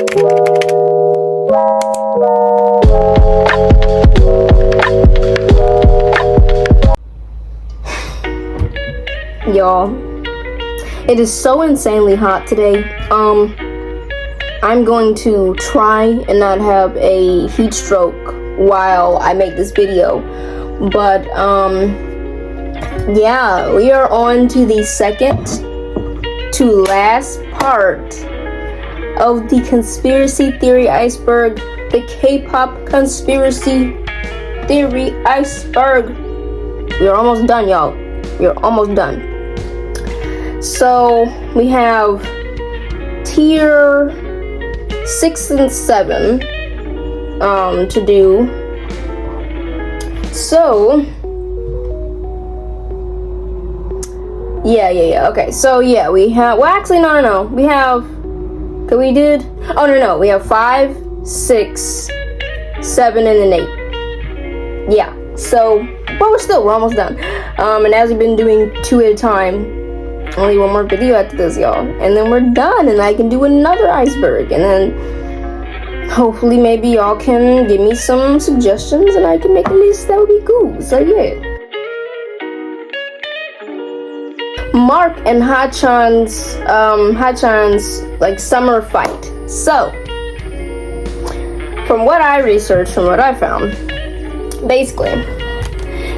Y'all, it is so insanely hot today. I'm going to try and not have a heat stroke while I make this video, but yeah, we are on to the second to last part of the conspiracy theory iceberg, the K-pop conspiracy theory iceberg. We're almost done, y'all. We're almost done. So we have tier 6 and 7 to do. So yeah. Okay, so yeah, we have, well, actually, no. We have, we have 5, 6, 7, and then 8. Yeah, so, but we're almost done. And as we've been doing 2 at a time, only one more video after this, y'all, and then we're done, and I can do another iceberg, and then hopefully maybe y'all can give me some suggestions and I can make a list. That would be cool. So yeah, Mark and 𝐚𝐻𝐭's like summer fight. So from what I researched, from what I found, basically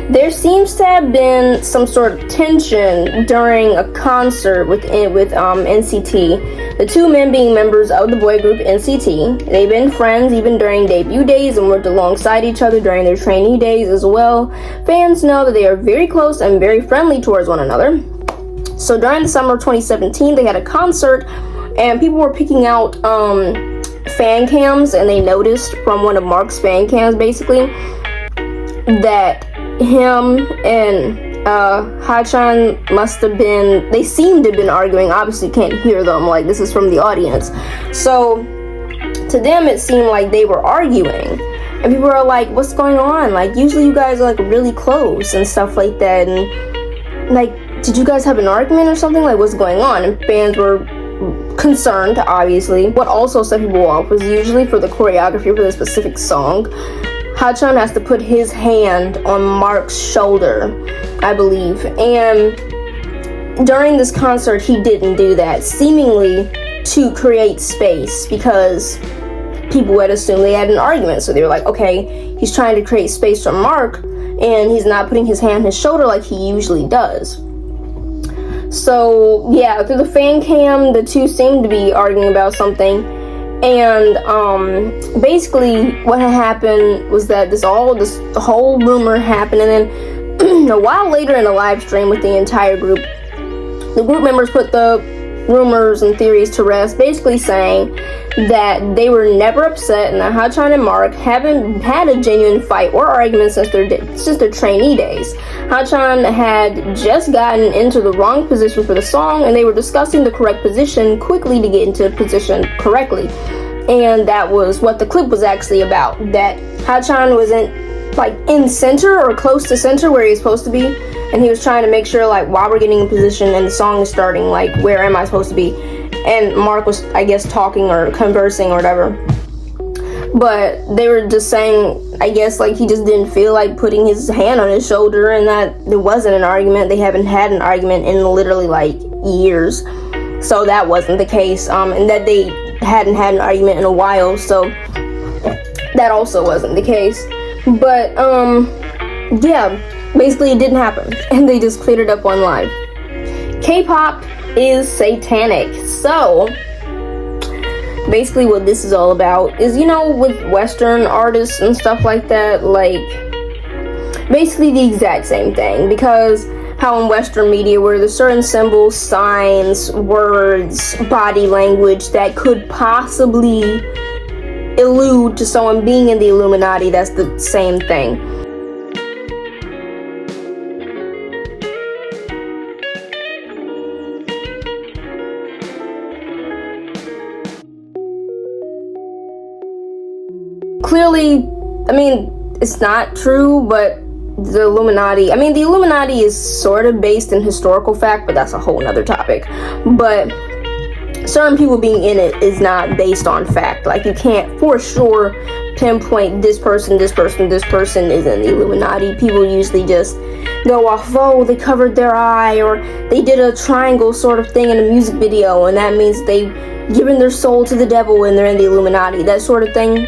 there seems to have been some sort of tension during a concert with NCT. The two men being members of the boy group NCT. They've been friends even during debut days and worked alongside each other during their trainee days as well. Fans know that they are very close and very friendly towards one another. So during the summer of 2017, they had a concert and people were picking out fan cams, and they noticed from one of Mark's fan cams basically that him and 𝐻𝐭 must have been, they seemed to have been arguing. Obviously can't hear them, like this is from the audience. So to them it seemed like they were arguing, and people are like, what's going on? Like usually you guys are like really close and stuff like that, and like, did you guys have an argument or something? Like, what's going on? And fans were concerned, obviously. What also set people off was usually for the choreography for the specific song, 𝐻𝐭 has to put his hand on Mark's shoulder, I believe, and during this concert he didn't do that, seemingly to create space, because people would assume they had an argument. So they were like, okay, he's trying to create space for Mark and he's not putting his hand on his shoulder like he usually does. So yeah, through the fan cam the two seemed to be arguing about something. And basically what had happened was that the whole rumor happened, and then a while later in a live stream with the entire group, the group members put the rumors and theories to rest, basically saying that they were never upset and that 𝐻𝐭 and Mark haven't had a genuine fight or argument since their trainee days. 𝐻𝐭 had just gotten into the wrong position for the song, and they were discussing the correct position quickly to get into position correctly. And that was what the clip was actually about, that 𝐻𝐭 wasn't like in center or close to center where he's supposed to be, and he was trying to make sure, like, while we're getting in position and the song is starting, like, where am I supposed to be? And Mark was, I guess, talking or conversing or whatever. But they were just saying, I guess, like, he just didn't feel like putting his hand on his shoulder, and that there wasn't an argument. They haven't had an argument in literally like years, so that wasn't the case. And that they hadn't had an argument in a while, so that also wasn't the case. But yeah, basically it didn't happen, and they just cleared it up on live. K-pop is satanic. So basically what this is all about is, you know, with Western artists and stuff like that, like basically the exact same thing, because how in Western media where there's certain symbols, signs, words, body language that could possibly allude to someone being in the Illuminati, that's the same thing. Clearly, I mean, it's not true, but the Illuminati is sort of based in historical fact, but that's a whole nother topic. But certain people being in it is not based on fact. Like, you can't for sure pinpoint this person is in the Illuminati. People usually just go off, oh, they covered their eye, or they did a triangle sort of thing in a music video, and that means they've given their soul to the devil and they're in the Illuminati, that sort of thing.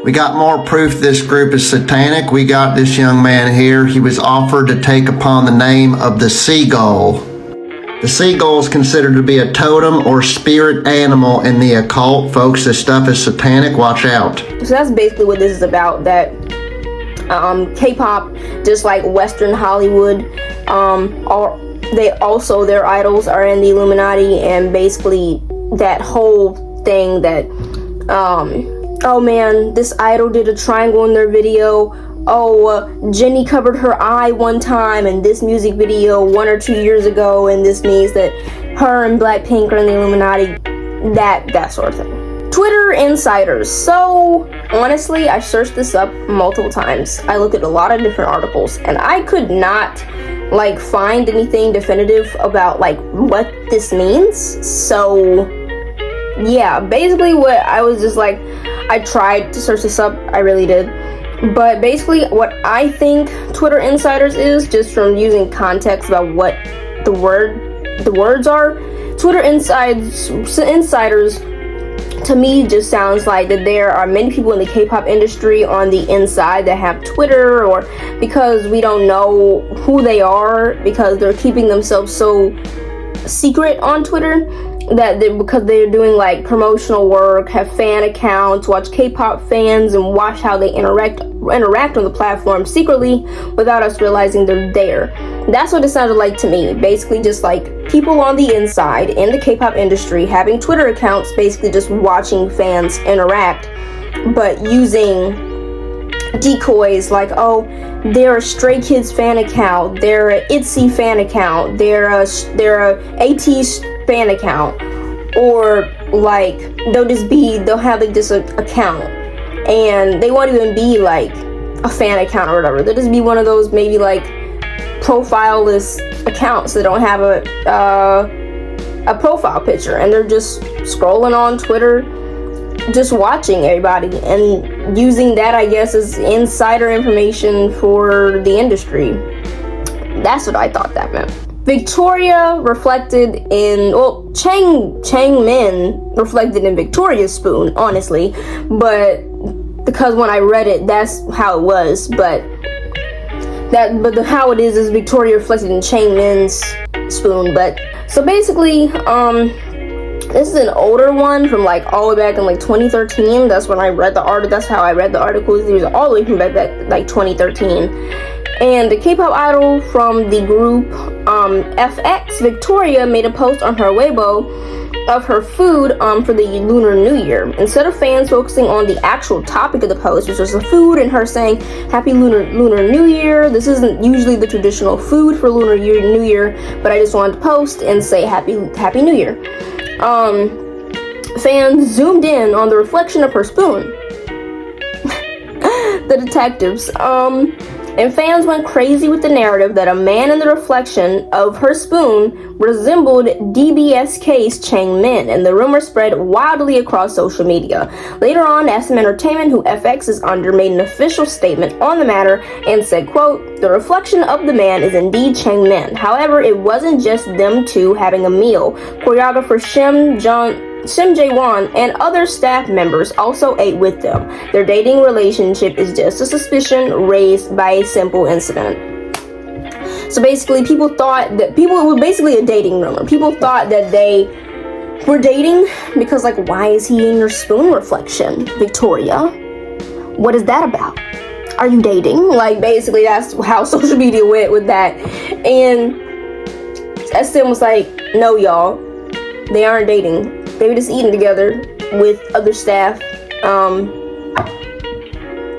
We got more proof this group is satanic. We got this young man here. He was offered to take upon the name of the seagull. The seagull is considered to be a totem or spirit animal in the occult. Folks, this stuff is satanic. Watch out. So that's basically what this is about, that K-pop, just like Western Hollywood, their idols are in the Illuminati, and basically that whole thing that, oh man, this idol did a triangle in their video. Oh, Jennie covered her eye one time in this music video 1 or 2 years ago, and this means that her and Blackpink are in the Illuminati. That sort of thing. Twitter insiders. So honestly, I searched this up multiple times. I looked at a lot of different articles, and I could not like find anything definitive about like what this means. So yeah, basically what I was just like, I tried to search this up, I really did. But basically what I think Twitter insiders is, just from using context about what the words are, Twitter insiders to me just sounds like that there are many people in the K-pop industry on the inside that have Twitter, or because we don't know who they are because they're keeping themselves so secret on Twitter, that because they're doing like promotional work, have fan accounts, watch K-pop fans, and watch how they interact on the platform secretly without us realizing they're there. That's what it sounded like to me. Basically just like people on the inside in the K-pop industry having Twitter accounts, basically just watching fans interact, but using decoys like, oh, they're a Stray Kids fan account, they're a ITZY fan account, they're a ATEEZ fan account, or like they'll have like this account, and they won't even be like a fan account or whatever. They'll just be one of those maybe like profile-less accounts that don't have a profile picture, and they're just scrolling on Twitter, just watching everybody and using that, I guess, as insider information for the industry. That's what I thought that meant. Victoria reflected in, well, 𝐚𝐻𝐿 reflected in Victoria's spoon, honestly, but because when I read it, that's how it was, but how it is Victoria reflected in 𝐚𝐻𝐿's spoon. But so basically, this is an older one from like all the way back in like 2013. That's when I read the article. That's how I read the articles. These are all the way from back like 2013. And the K-pop idol from the group FX, Victoria, made a post on her Weibo of her food for the Lunar New Year. Instead of fans focusing on the actual topic of the post, which was the food, and her saying Happy Lunar New Year. This isn't usually the traditional food for Lunar New Year, but I just wanted to post and say Happy New Year. Fans zoomed in on the reflection of her spoon. The detectives. And fans went crazy with the narrative that a man in the reflection of her spoon resembled DBSK's 𝐚𝐻𝐿, and the rumor spread wildly across social media. Later on, SM Entertainment, who FX is under, made an official statement on the matter and said, quote, "The reflection of the man is indeed 𝐚𝐻𝐿. However, it wasn't just them two having a meal. Choreographer 𝐚𝐤 and other staff members also ate with them. Their dating relationship is just a suspicion raised by a simple incident." So basically, it was basically a dating rumor. People thought that they were dating because, like, why is he in your spoon reflection, Victoria? What is that about? Are you dating? Like, basically, that's how social media went with that. And SM was like, no, y'all, they aren't dating. They were just eating together with other staff.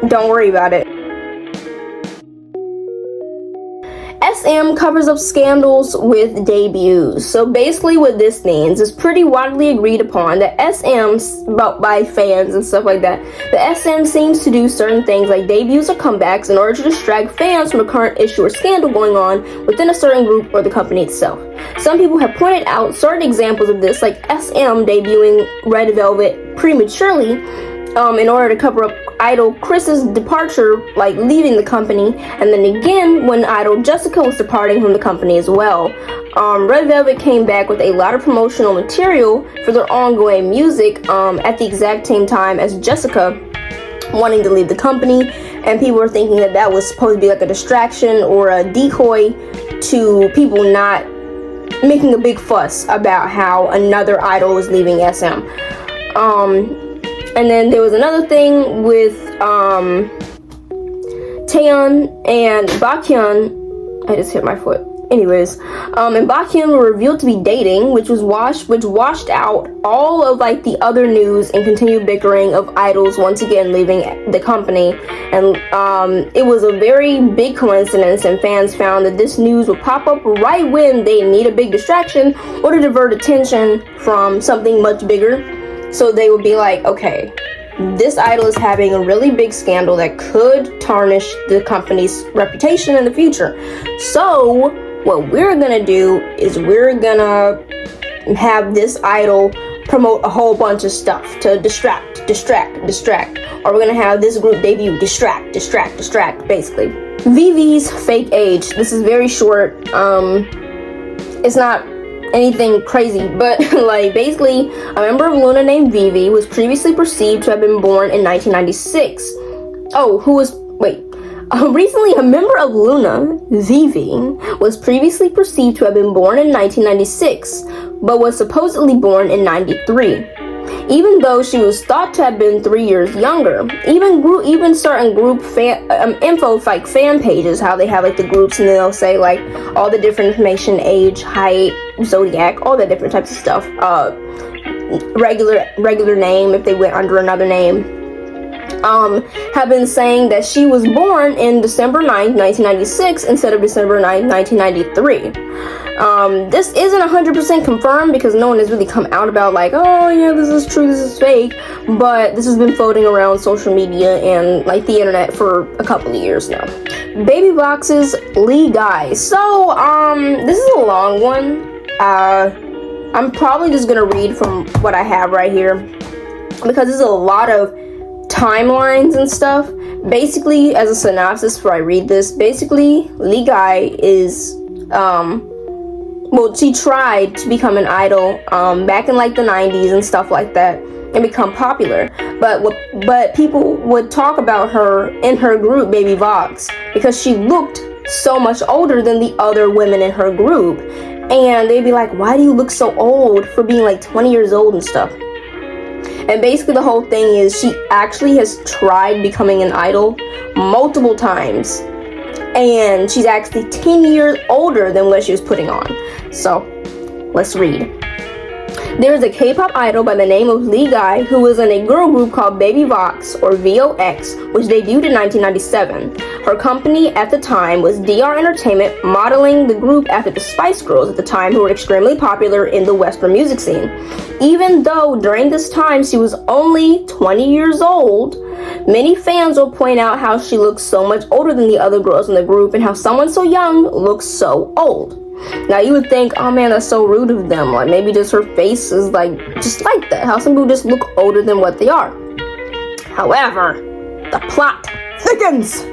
Don't worry about it. SM covers up scandals with debuts. So basically what this means is pretty widely agreed upon that SMs, by fans and stuff like that, the SM seems to do certain things like debuts or comebacks in order to distract fans from a current issue or scandal going on within a certain group or the company itself. Some people have pointed out certain examples of this, like SM debuting Red Velvet prematurely in order to cover up idol Chris's departure, like leaving the company, and then again when idol Jessica was departing from the company as well. Red Velvet came back with a lot of promotional material for their ongoing music at the exact same time as Jessica wanting to leave the company, and people were thinking that that was supposed to be like a distraction or a decoy to people not making a big fuss about how another idol was leaving SM. And then there was another thing with Taeyeon and Baekhyun. I just hit my foot. Anyways, and Baekhyun were revealed to be dating, which washed out all of like the other news and continued bickering of idols once again leaving the company. And it was a very big coincidence, and fans found that this news would pop up right when they need a big distraction or to divert attention from something much bigger. So they would be like, okay, this idol is having a really big scandal that could tarnish the company's reputation in the future. So what we're gonna do is we're gonna have this idol promote a whole bunch of stuff to distract. Or we're gonna have this group debut, distract, basically. VV's fake age. This is very short. It's not anything crazy, but like basically a member of Luna named Vivi was previously perceived to have been born in 1996. Recently a member of Luna, Vivi, was previously perceived to have been born in 1996, but was supposedly born in 93. Even though she was thought to have been 3 years younger. Even certain group info, like fan pages, how they have like the groups and they'll say like all the different information, age, height, zodiac, all that different types of stuff. Regular name if they went under another name. Have been saying that she was born in December 9th, 1996 instead of December 9th, 1993. This isn't 100% confirmed because no one has really come out about like, oh yeah, this is true, this is fake, but this has been floating around social media and like the internet for a couple of years now. Baby Box's Lee Guy. So, this is a long one. I'm probably just gonna read from what I have right here because there's a lot of timelines and stuff. Basically, as a synopsis before I read this, basically Lee Guy is she tried to become an idol back in like the 90s and stuff like that and become popular, but people would talk about her in her group Baby Vox because she looked so much older than the other women in her group, and they'd be like, why do you look so old for being like 20 years old and stuff. And basically the whole thing is she actually has tried becoming an idol multiple times, and she's actually 10 years older than what she was putting on. So let's read. There is a K-pop idol by the name of Lee Guy who was in a girl group called Baby Vox, or VOX, which debuted in 1997. Her company at the time was DR Entertainment, modeling the group after the Spice Girls at the time, who were extremely popular in the Western music scene. Even though during this time she was only 20 years old, many fans will point out how she looks so much older than the other girls in the group and how someone so young looks so old. Now you would think, oh man, that's so rude of them, like maybe just her face is like just like that, how some people just look older than what they are. However, the plot thickens.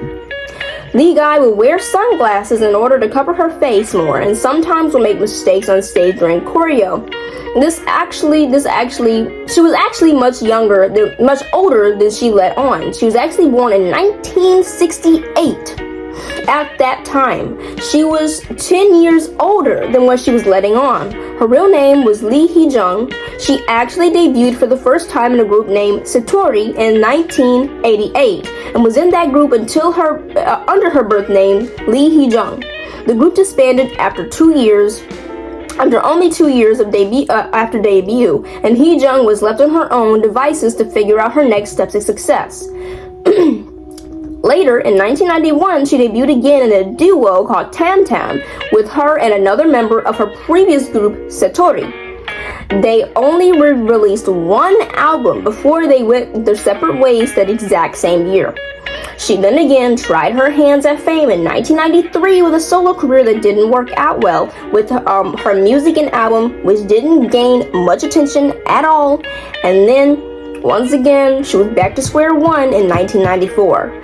Lee Guy would wear sunglasses in order to cover her face more, and sometimes would make mistakes on stage during choreo. She was actually much older than she let on. She was actually born in 1968. At that time, she was 10 years older than what she was letting on. Her real name was Lee Hee-jung. She actually debuted for the first time in a group named Satori in 1988 and was in that group until under her birth name, Lee Hee-jung. The group disbanded after only 2 years of after debut, and Hee-jung was left on her own devices to figure out her next steps of success. Later, in 1991, she debuted again in a duo called Tam Tam with her and another member of her previous group, Satori. They only released one album before they went their separate ways that exact same year. She then again tried her hands at fame in 1993 with a solo career that didn't work out well with her music and album, which didn't gain much attention at all. And then, once again, she was back to square one in 1994.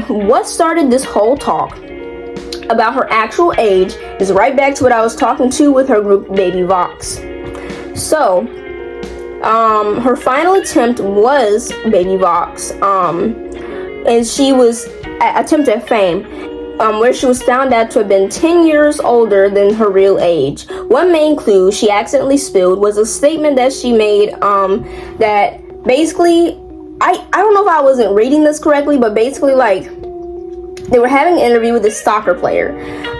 What started this whole talk about her actual age is right back to what I was talking to with her group Baby Vox. So, her final attempt was Baby Vox, and she was attempt at fame, where she was found out to have been 10 years older than her real age. One main clue she accidentally spilled was a statement that she made, that basically, I don't know if I wasn't reading this correctly, but basically, like, they were having an interview with this soccer player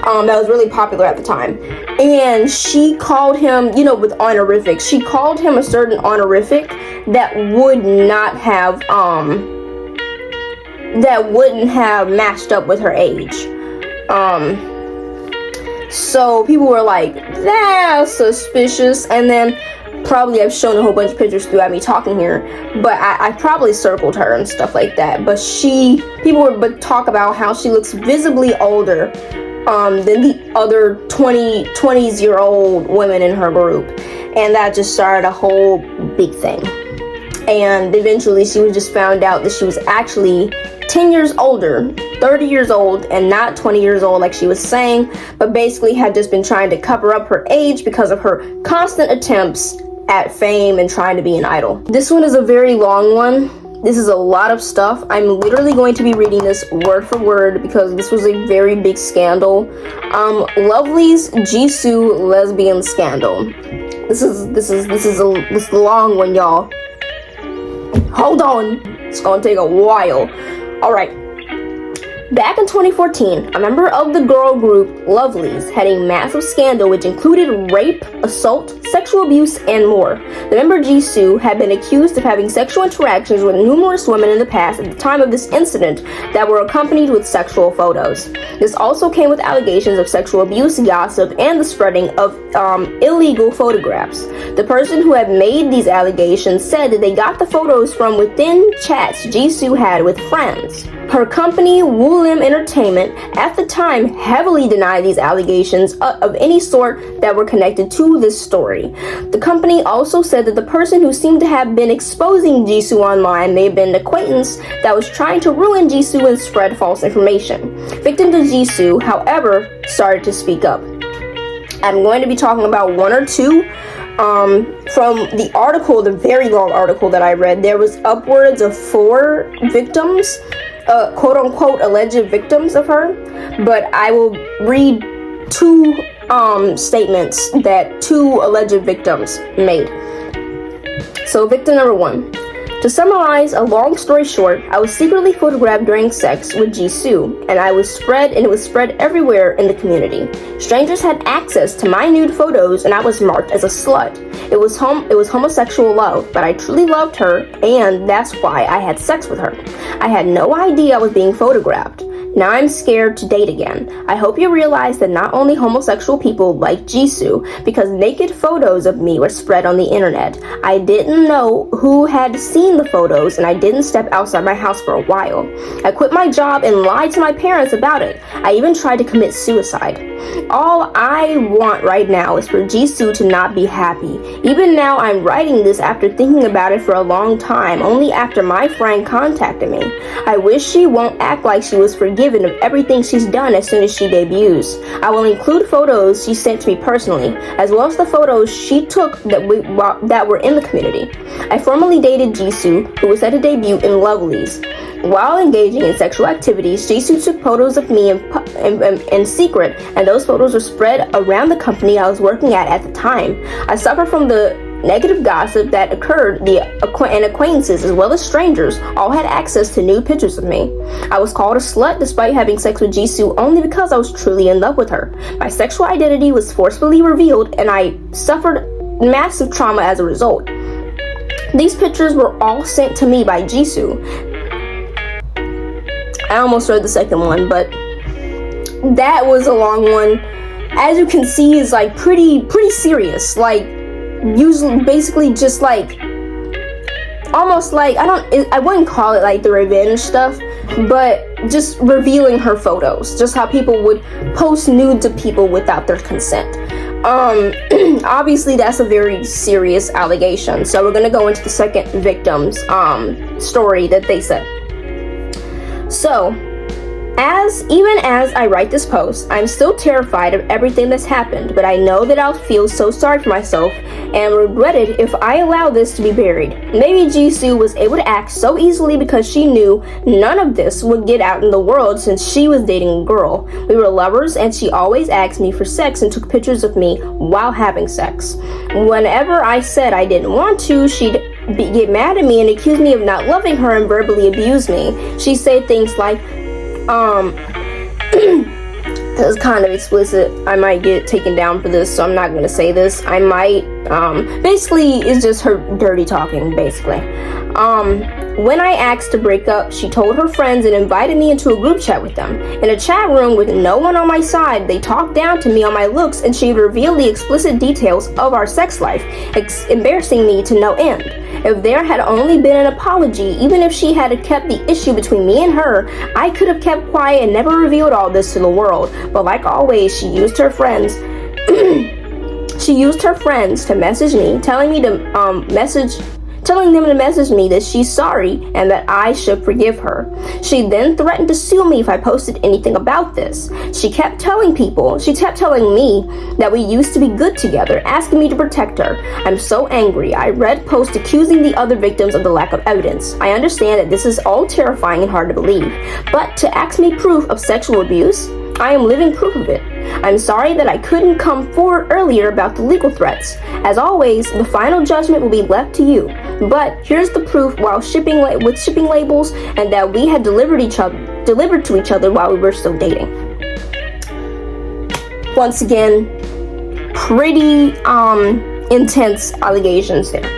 that was really popular at the time, and she called him, with honorifics. She called him a certain honorific that wouldn't have matched up with her age. So people were like, that's suspicious. And then probably I've shown a whole bunch of pictures throughout me talking here, but I probably circled her and stuff like that. But people would talk about how she looks visibly older than the other 20-year-old women in her group. And that just started a whole big thing. And eventually she was just found out that she was actually 10 years older, 30 years old, and not 20 years old like she was saying, but basically had just been trying to cover up her age because of her constant attempts at fame and trying to be an idol. This one is a very long one. This is a lot of stuff. I'm literally going to be reading this word for word because this was a very big scandal. Lovely's Jisoo lesbian scandal. This is a long one, y'all. Hold on. It's gonna take a while. Alright. Back in 2014, a member of the girl group Lovelyz had a massive scandal which included rape, assault, sexual abuse, and more. The member Jisoo had been accused of having sexual interactions with numerous women in the past at the time of this incident that were accompanied with sexual photos. This also came with allegations of sexual abuse, gossip, and the spreading of illegal photographs. The person who had made these allegations said that they got the photos from within chats Jisoo had with friends. Her company, Woollim Entertainment, at the time heavily denied these allegations of any sort that were connected to this story. The company also said that the person who seemed to have been exposing Jisoo online may have been an acquaintance that was trying to ruin Jisoo and spread false information. Victims of Jisoo, however, started to speak up. I'm going to be talking about one or two. From the article, the very long article that I read, there was upwards of 4 victims, quote-unquote alleged victims of her, but I will read 2 statements that 2 alleged victims made. So victim number 1. To summarize a long story short, I was secretly photographed during sex with Jisoo, and it was spread everywhere in the community. Strangers had access to my nude photos, and I was marked as a slut. It was homosexual love, but I truly loved her, and that's why I had sex with her. I had no idea I was being photographed. Now I'm scared to date again. I hope you realize that not only homosexual people like Jisoo, because naked photos of me were spread on the internet. I didn't know who had seen the photos, and I didn't step outside my house for a while. I quit my job and lied to my parents about it. I even tried to commit suicide. All I want right now is for Jisoo to not be happy. Even now I'm writing this after thinking about it for a long time, only after my friend contacted me. I wish she won't act like she was forgiven of everything she's done as soon as she debuts. I will include photos she sent to me personally, as well as the photos she took that were in the community. I formally dated Jisoo, who was set to debut in Lovelyz. While engaging in sexual activities, Jisoo took photos of me in secret, and those photos were spread around the company I was working at the time. I suffered from the negative gossip that occurred, and acquaintances as well as strangers all had access to nude pictures of me. I was called a slut despite having sex with Jisoo only because I was truly in love with her. My sexual identity was forcefully revealed, and I suffered massive trauma as a result. These pictures were all sent to me by Jisoo. I almost read the second one, but that was a long one. As you can see, is like pretty serious. Like, usually, basically, just like almost like I wouldn't call it like the revenge stuff, but just revealing her photos, just how people would post nude to people without their consent. Obviously that's a very serious allegation, so we're gonna go into the second victim's story that they said. So even as I write this post, I'm still terrified of everything that's happened, but I know that I'll feel so sorry for myself and regret it if I allow this to be buried. Maybe Jisoo was able to act so easily because she knew none of this would get out in the world since she was dating a girl. We were lovers and she always asked me for sex and took pictures of me while having sex. Whenever I said I didn't want to, she'd get mad at me and accuse me of not loving her and verbally abuse me. She'd say things like, that's kind of explicit. I might get taken down for this, so I'm not gonna say this. I might, basically, it's just her dirty talking, basically. When I asked to break up, she told her friends and invited me into a group chat with them. In a chat room with no one on my side, they talked down to me on my looks and she revealed the explicit details of our sex life, embarrassing me to no end. If there had only been an apology, even if she had kept the issue between me and her, I could have kept quiet and never revealed all this to the world. But like always, she used her friends to message me, telling them to message me that she's sorry and that I should forgive her. She then threatened to sue me if I posted anything about this. She kept telling me that we used to be good together, asking me to protect her. I'm so angry. I read posts accusing the other victims of the lack of evidence. I understand that this is all terrifying and hard to believe, but to ask me proof of sexual abuse, I am living proof of it. I'm sorry that I couldn't come forward earlier about the legal threats. As always, the final judgment will be left to you. But here's the proof with shipping labels and that we had delivered to each other while we were still dating. Once again, pretty intense allegations there.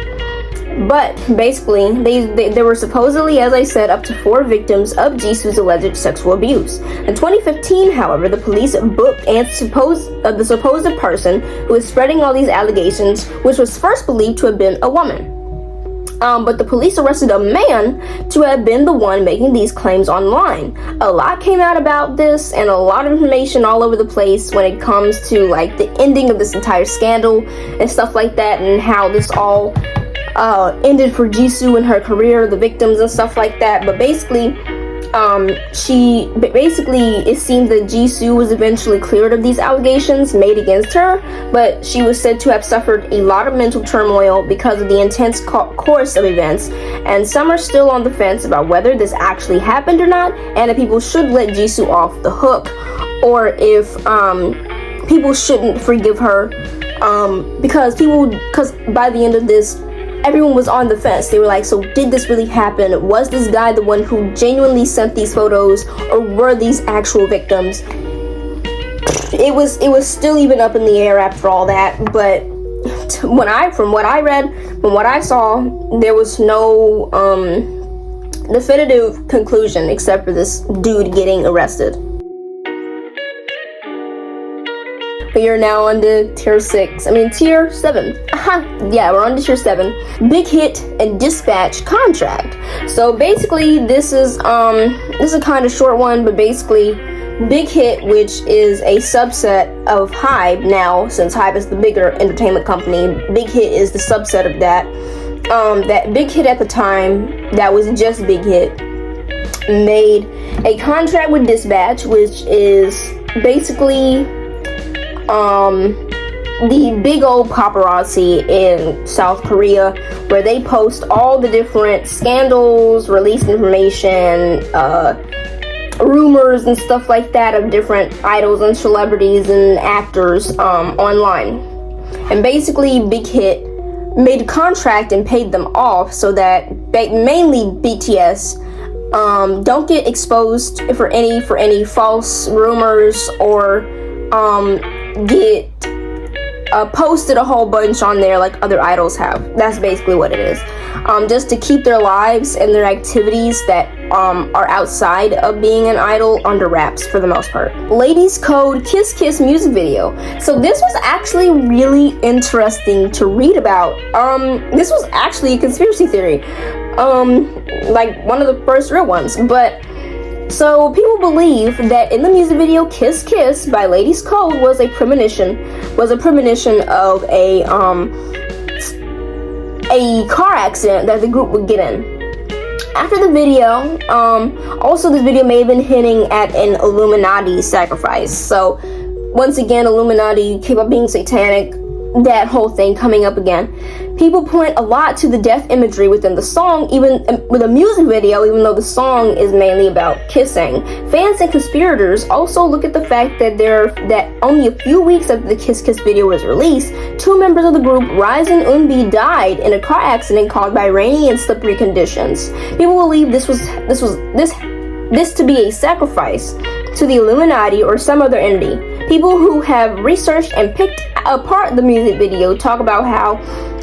But basically, there were supposedly, as I said, up to 4 victims of Jisoo's alleged sexual abuse. In 2015, however, the police booked the supposed person who was spreading all these allegations, which was first believed to have been a woman. But the police arrested a man to have been the one making these claims online. A lot came out about this and a lot of information all over the place when it comes to like the ending of this entire scandal and stuff like that, and how this all ended for Jisoo and her career, the victims and stuff like that. But basically, it seems that Jisoo was eventually cleared of these allegations made against her, but she was said to have suffered a lot of mental turmoil because of the intense course of events, and some are still on the fence about whether this actually happened or not, and if people should let Jisoo off the hook, or if people shouldn't forgive her, because by the end of this, everyone was on the fence. They were like, so did this really happen? Was this guy the one who genuinely sent these photos, or were these actual victims? It was still even up in the air after all that, but from what I read, from what I saw, there was no definitive conclusion except for this dude getting arrested. We are now on to tier 7. Yeah, we're on to tier 7. Big hit and dispatch contract. So basically, this is a kind of short one, but basically, Big Hit, which is a subset of HYBE now, since HYBE is the bigger entertainment company, Big Hit is the subset of that. That Big Hit at the time, that was just Big Hit, made a contract with Dispatch, which is basically the big old paparazzi in South Korea, where they post all the different scandals, released information, rumors and stuff like that of different idols and celebrities and actors online. And basically Big Hit made a contract and paid them off so that mainly BTS don't get exposed for any false rumors or get posted a whole bunch on there like other idols have. That's basically what it is. Just to keep their lives and their activities that are outside of being an idol under wraps for the most part. Ladies Code Kiss Kiss music video. So this was actually really interesting to read about. This was actually a conspiracy theory. Like one of the first real ones. But so people believe that in the music video Kiss Kiss by Ladies Code was a premonition of a car accident that the group would get in. After the video, also this video may have been hinting at an Illuminati sacrifice. So once again, Illuminati, K-pop being satanic, that whole thing coming up again. People point a lot to the death imagery within the song, even with a music video, even though the song is mainly about kissing. Fans and conspirators also look at the fact that only a few weeks after the Kiss Kiss video was released, 2 members of the group, 𝐚𝐻𝐵 and 𝐸nB, died in a car accident caused by rainy and slippery conditions. People believe this to be a sacrifice to the Illuminati or some other entity. People who have researched and picked apart the music video talk about how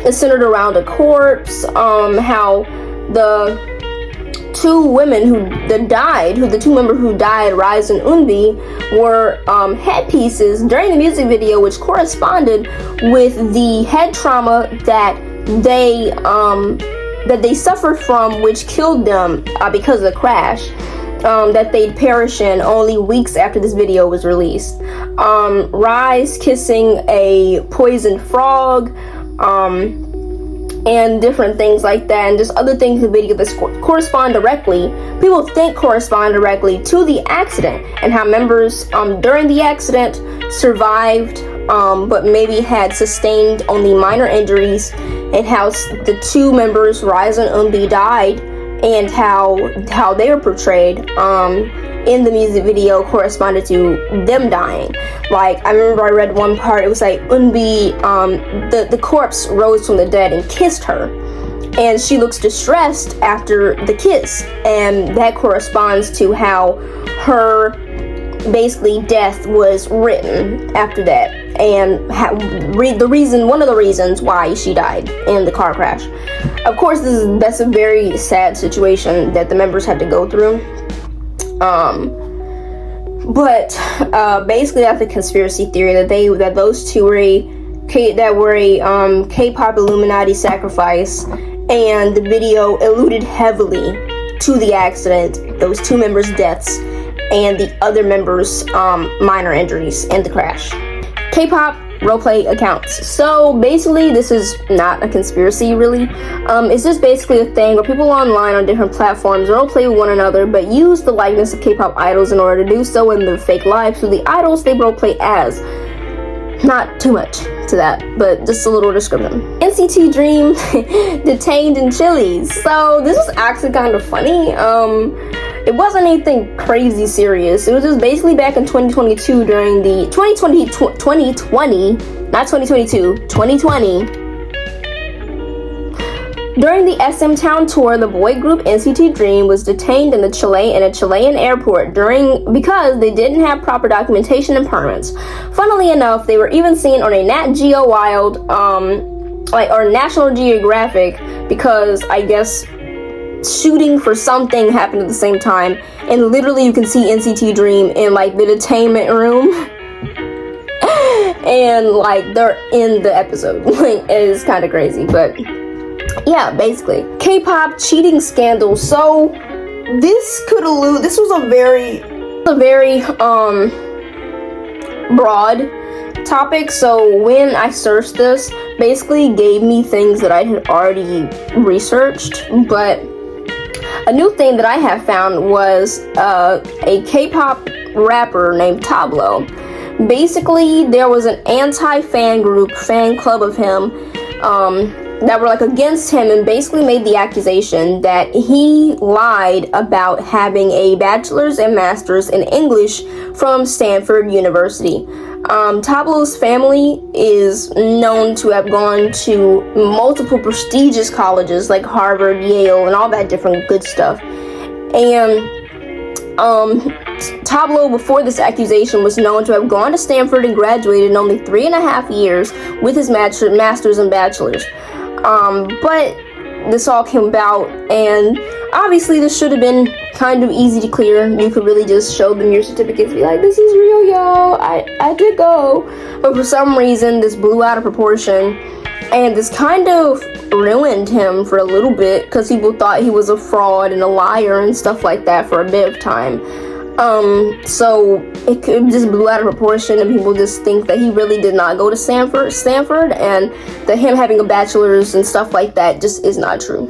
it's centered around a corpse, how the 2 women the 2 members who died, 𝐚𝐻𝐵 and 𝐸nB, were headpieces during the music video, which corresponded with the head trauma that they suffered from, which killed them because of the crash. That they'd perish in only weeks after this video was released. 𝐚𝐻 kissing a poisoned frog, and different things like that, and just other things in the video that correspond directly, people think correspond directly to the accident, and how members during the accident survived, but maybe had sustained only minor injuries, and how the 2 members, 𝐚𝐻𝐵 and 𝐸nB, died, and how they were portrayed in the music video corresponded to them dying. Like, I remember I read one part, it was like 𝐸nB, the corpse rose from the dead and kissed her, and she looks distressed after the kiss, and that corresponds to how her basically death was written after that, and one of the reasons why she died in the car crash. Of course, that's a very sad situation that the members had to go through. But basically that's a conspiracy theory that those 2 were a K-pop Illuminati sacrifice, and the video alluded heavily to the accident, those 2 members' deaths, and the other members' minor injuries in the crash. K-pop roleplay accounts. So basically this is not a conspiracy really. It's just basically a thing where people online on different platforms roleplay with one another, but use the likeness of K-pop idols in order to do so in their fake lives to the idols they roleplay as. Not too much to that, but just a little description. NCT 𝐷REAM detained in Chile. So this was actually kind of funny. It wasn't anything crazy serious. It was just basically back in 2022 during the 2020, not 2022, 2020. During the SM Town tour, the boy group NCT 𝐷REAM was detained in a Chilean airport because they didn't have proper documentation and permits. Funnily enough, they were even seen on a Nat Geo Wild, or National Geographic, because I guess shooting for something happened at the same time, and literally you can see NCT 𝐷REAM in like the detainment room and like they're in the episode. Like, it is kind of crazy, but yeah, basically K-pop cheating scandal. So this was a very broad topic. So when I searched this, basically gave me things that I had already researched, but a new thing that I have found was a K-pop rapper named Tablo. Basically, there was an fan club of him, that were like against him, and basically made the accusation that he lied about having a bachelor's and master's in English from Stanford University. Tablo's family is known to have gone to multiple prestigious colleges like Harvard, Yale, and all that different good stuff. And Tableau, before this accusation, was known to have gone to Stanford and graduated in only 3.5 years with his master's and bachelor's. But this all came about, and obviously this should have been kind of easy to clear. You could really just show them your certificates, be like, this is real, y'all, I did go. But for some reason, this blew out of proportion, and this kind of ruined him for a little bit, because people thought he was a fraud and a liar and stuff like that for a bit of time. So it just blew out of proportion, and people just think that he really did not go to Stanford, and that him having a bachelor's and stuff like that just is not true.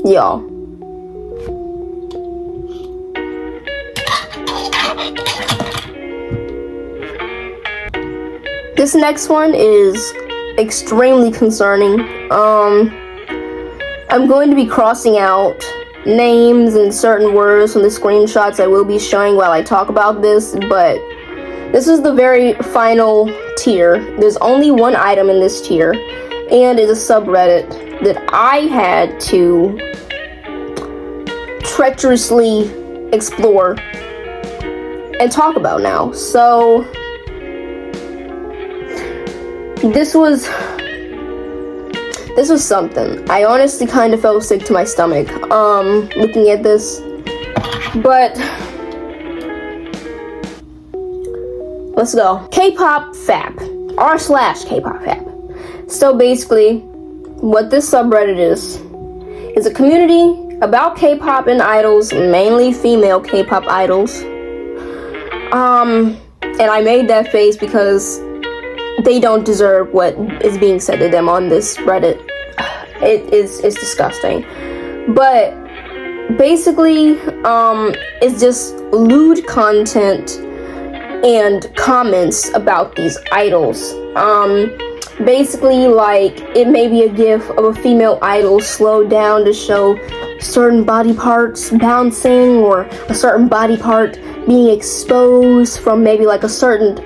Y'all. This next one is extremely concerning. I'm going to be crossing out names and certain words from the screenshots I will be showing while I talk about this, but this is the very final tier. There's only one item in this tier, and it's a subreddit that I had to treacherously explore and talk about now. So this was something. I honestly kind of felt sick to my stomach looking at this, but let's go. K-pop fap r/K-pop fap. So basically, what this subreddit is a community about K-pop and idols, mainly female K-pop idols. And I made that face because they don't deserve what is being said to them on this Reddit. It's disgusting. But basically, it's just lewd content and comments about these idols. Basically, like, it may be a gif of a female idol slowed down to show certain body parts bouncing, or a certain body part being exposed from maybe like a certain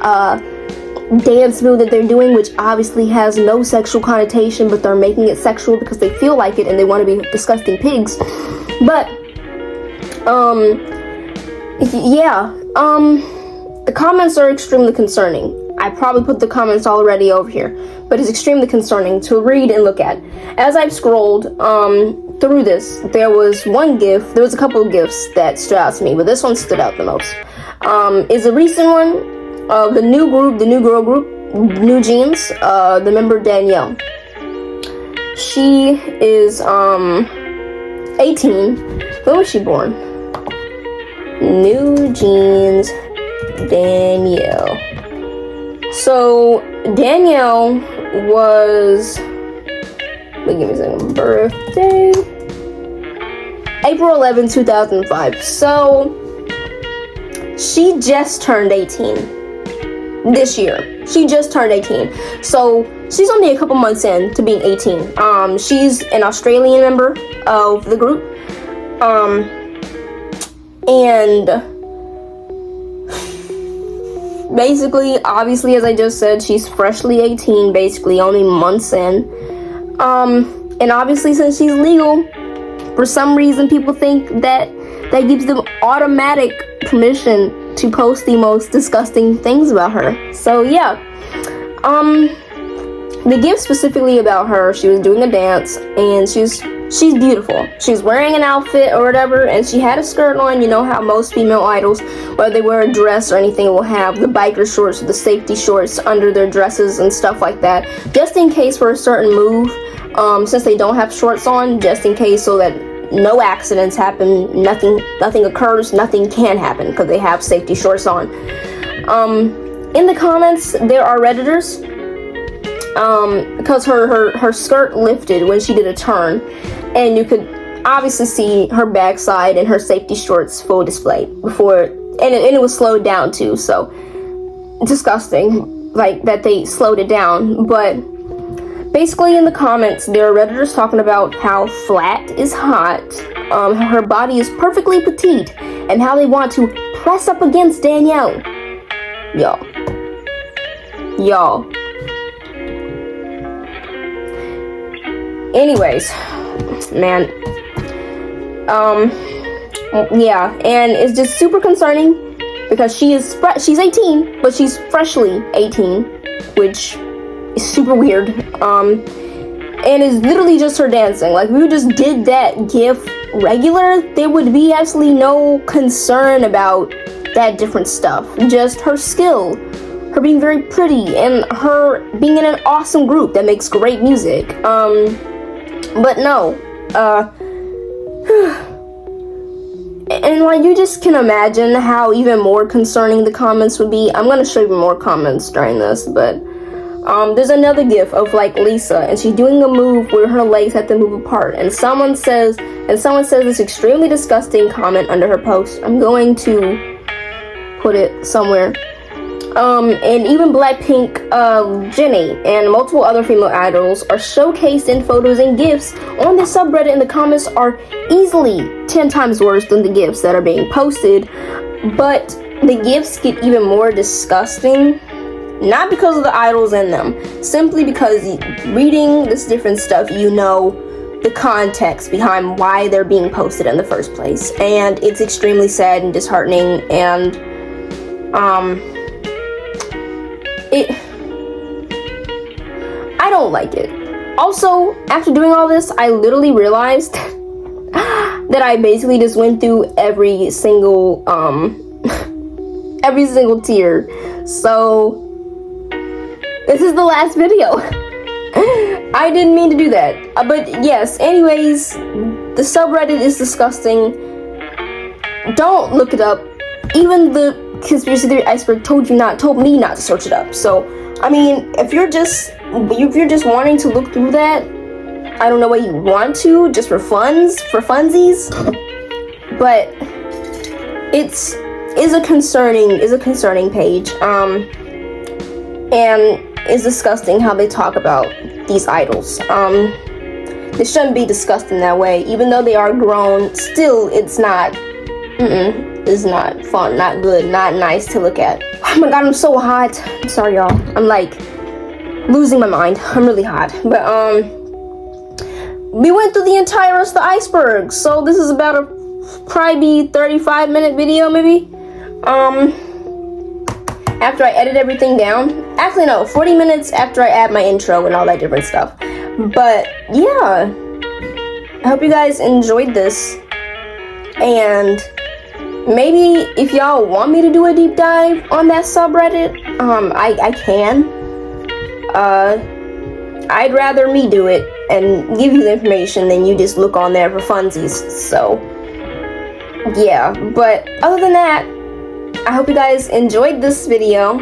dance move that they're doing, which obviously has no sexual connotation, but they're making it sexual because they feel like it and they want to be disgusting pigs. But the comments are extremely concerning. I probably put the comments already over here, but it's extremely concerning to read and look at. As I've scrolled through this, there was a couple of gifs that stood out to me, but this one stood out the most. Is a recent one of the new girl group, NewJeans, the member Danielle. She is 18. When was she born? NewJeans Danielle. So Danielle was, give me a second, birthday April 11, 2005. So she just turned 18 this year. She just turned 18. So she's only a couple months in to being 18. She's an Australian member of the group. And basically, obviously, as I just said, she's freshly 18, basically only months in. And obviously, since she's legal, for some reason people think that gives them automatic permission to post the most disgusting things about her. So yeah, the gift specifically about her, she was doing a dance, and she's beautiful. She's wearing an outfit or whatever, and she had a skirt on. You know how most female idols, whether they wear a dress or anything, will have the biker shorts or the safety shorts under their dresses and stuff like that, just in case for a certain move, since they don't have shorts on, just in case, so that no accidents happen, nothing occurs, nothing can happen because they have safety shorts on. In the comments, there are Redditors, because her skirt lifted when she did a turn, and you could obviously see her backside and her safety shorts full display before, and it was slowed down too. So disgusting, like that they slowed it down. But basically, in the comments, there are Redditors talking about how flat is hot, how her body is perfectly petite, and how they want to press up against Danielle. Y'all. Anyways, man. Yeah, and it's just super concerning because she's 18, but she's freshly 18, which is super weird. And it's literally just her dancing. Like, if we just did that GIF regular, there would be absolutely no concern about that different stuff. Just her skill, her being very pretty, and her being in an awesome group that makes great music. But no, and like, you just can imagine how even more concerning the comments would be. I'm gonna show you more comments during this, but there's another GIF of like Lisa, and she's doing a move where her legs have to move apart, and someone says this extremely disgusting comment under her post. I'm going to put it somewhere. And even Blackpink, Jennie, and multiple other female idols are showcased in photos and GIFs on the subreddit, and the comments are easily 10 times worse than the GIFs that are being posted. But the GIFs get even more disgusting, not because of the idols in them, simply because reading this different stuff, you know the context behind why they're being posted in the first place. And it's extremely sad and disheartening, and I don't like it. Also, after doing all this, I literally realized that I basically just went through every single tier. So this is the last video. I didn't mean to do that. But yes, anyways, the subreddit is disgusting. Don't look it up. Even the Conspiracy Theory Iceberg told me not to search it up. So, I mean, if you're just wanting to look through that, I don't know why you want to, just for funsies. But it's a concerning page. And it's disgusting how they talk about these idols. They shouldn't be discussed in that way. Even though they are grown, still it's not. It's not fun, not good, not nice to look at. Oh my god, I'm so hot. I'm sorry, y'all. I'm like losing my mind. I'm really hot. But we went through the entire rest of the Iceberg. So this is about a probably 35-minute video, maybe. After I edit everything down. Actually, no, 40 minutes after I add my intro and all that different stuff. But yeah, I hope you guys enjoyed this. And maybe if y'all want me to do a deep dive on that subreddit, I can. I'd rather me do it and give you the information than you just look on there for funsies. So yeah, but other than that, I hope you guys enjoyed this video.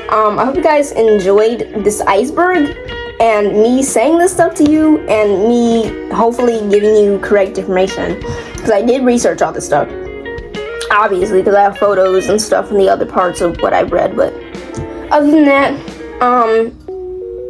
I hope you guys enjoyed this Iceberg and me saying this stuff to you, and me hopefully giving you correct information, because I did research all this stuff, obviously, because I have photos and stuff in the other parts of what I've read. But other than that,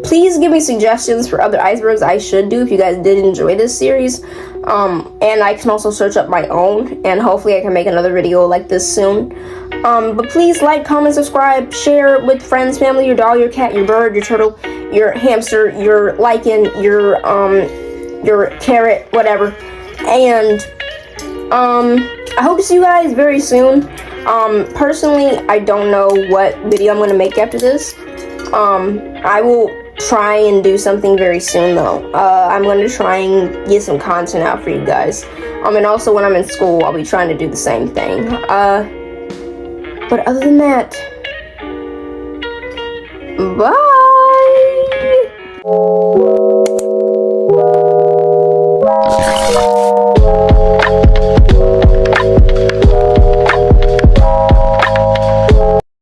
please give me suggestions for other icebergs I should do if you guys did enjoy this series. And I can also search up my own, and hopefully I can make another video like this soon. But please like, comment, subscribe, share with friends, family, your dog, your cat, your bird, your turtle, your hamster, your lichen, your carrot, whatever. And I hope to see you guys very soon. Personally, I don't know what video I'm gonna make after this. I will try and do something very soon though. I'm going to try and get some content out for you guys. And also when I'm in school, I'll be trying to do the same thing. But other than that, bye!